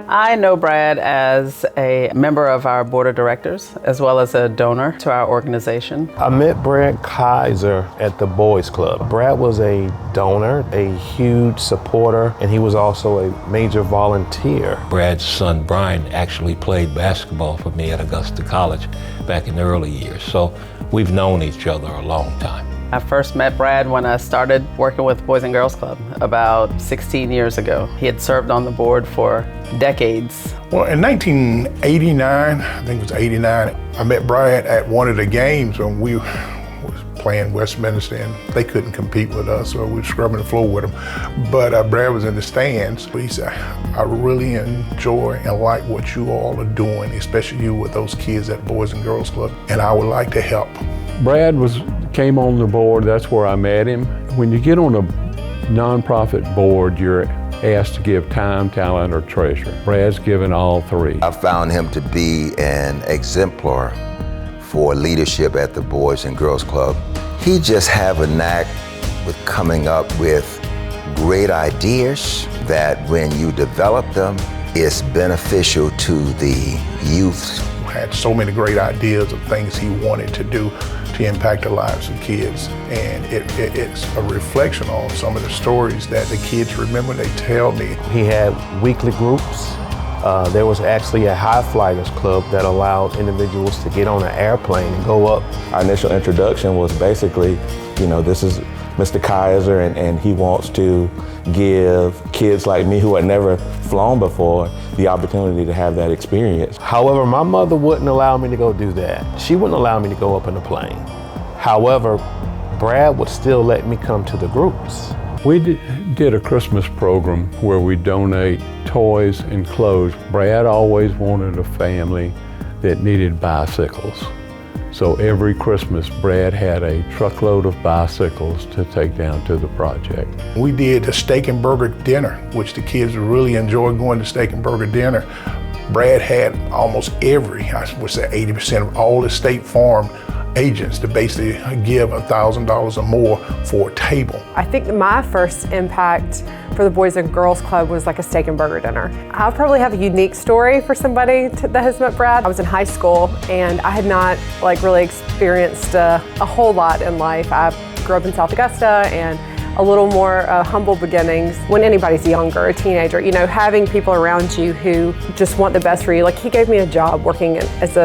I know Brad as a member of our board of directors, as well as a donor to our organization. I met Brad Kaiser at the Boys Club. Brad was a donor, a huge supporter, and he was also a major volunteer. Brad's son, Brian, actually played basketball for me at Augusta College back in the early years, so we've known each other a long time. I first met Brad when I started working with Boys and Girls Club about 16 years ago. He had served on the board for decades. Well, in 1989, I think it was 89, I met Brad at one of the games when we was playing Westminster, and they couldn't compete with us, so we were scrubbing the floor with them. But Brad was in the stands. He said, I really enjoy and like what you all are doing, especially you with those kids at Boys and Girls Club, and I would like to help. Brad came on the board, that's where I met him. When you get on a nonprofit board, you're asked to give time, talent, or treasure. Brad's given all three. I found him to be an exemplar for leadership at the Boys and Girls Club. He just have a knack with coming up with great ideas that when you develop them, it's beneficial to the youth. Had so many great ideas of things he wanted to do to impact the lives of kids. And it's a reflection on some of the stories that the kids remember. They tell me. He had weekly groups. There was actually a high flyers club that allowed individuals to get on an airplane and go up. Our initial introduction was basically, this is Mr. Kaiser, and he wants to give kids like me who had never flown before the opportunity to have that experience. However, my mother wouldn't allow me to go do that. She wouldn't allow me to go up in a plane. However, Brad would still let me come to the groups. We did a Christmas program where we donate toys and clothes. Brad always wanted a family that needed bicycles. So every Christmas, Brad had a truckload of bicycles to take down to the project. We did a steak and burger dinner, which the kids really enjoyed going to steak and burger dinner. Brad had almost every, I would say 80% of all the State Farm agents to basically give $1,000 or more for a table. I think my first impact for the Boys and Girls Club was like a steak and burger dinner. I probably have a unique story for somebody that has met Brad. I was in high school and I had not really experienced a whole lot in life. I grew up in South Augusta and a little more humble beginnings. When anybody's younger, a teenager, having people around you who just want the best for you. Like, he gave me a job working as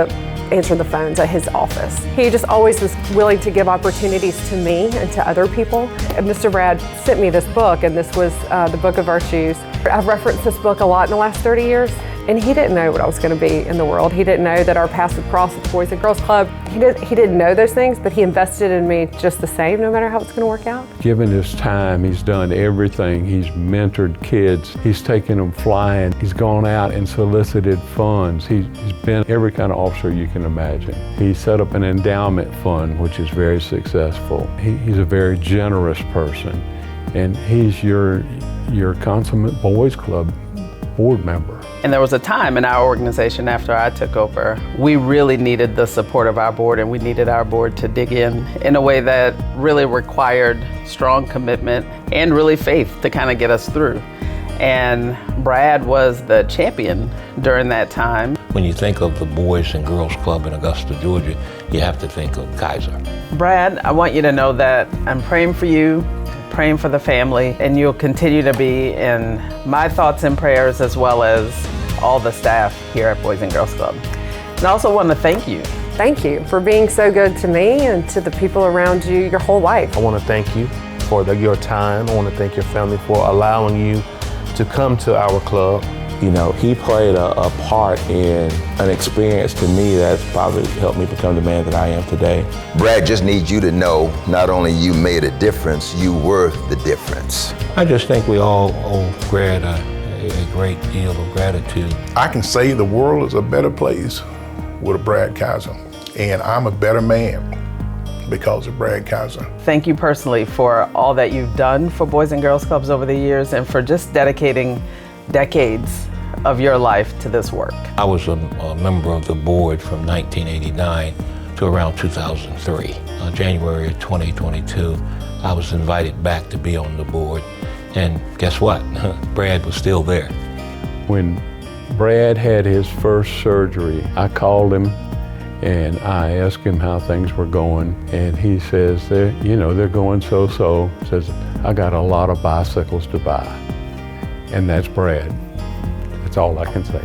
answering the phones at his office. He just always was willing to give opportunities to me and to other people. And Mr. Brad sent me this book, and this was the Book of Virtues. I've referenced this book a lot in the last 30 years, and he didn't know what I was going to be in the world. He didn't know that our paths would cross at the Boys and Girls Club. He didn't know those things, but he invested in me just the same, no matter how it's going to work out. Given his time, he's done everything. He's mentored kids. He's taken them flying. He's gone out and solicited funds. He's been every kind of officer you can imagine. He set up an endowment fund, which is very successful. He's a very generous person, and he's your consummate Boys Club board member. And there was a time in our organization after I took over, we really needed the support of our board, and we needed our board to dig in a way that really required strong commitment and really faith to kind of get us through. And Brad was the champion during that time. When you think of the Boys and Girls Club in Augusta, Georgia, you have to think of Kaiser. Brad, I want you to know that I'm praying for you, praying for the family, and you'll continue to be in my thoughts and prayers, as well as all the staff here at Boys and Girls Club. And I also want to thank you. Thank you for being so good to me and to the people around you your whole life. I want to thank you for your time. I want to thank your family for allowing you to come to our club. He played a part in an experience to me that's probably helped me become the man that I am today. Brad just needs you to know not only you made a difference, you were the difference. I just think we all owe Brad a great deal of gratitude. I can say the world is a better place with a Brad Kaiser, and I'm a better man because of Brad Kaiser. Thank you personally for all that you've done for Boys and Girls Clubs over the years, and for just dedicating decades of your life to this work. I was a member of the board from 1989 to around 2003. January of 2022, I was invited back to be on the board, and guess what? Brad was still there. When Brad had his first surgery. I called him and I asked him how things were going, and he says, they're going so-so. Says, I got a lot of bicycles to buy. And that's Brad. That's all I can say.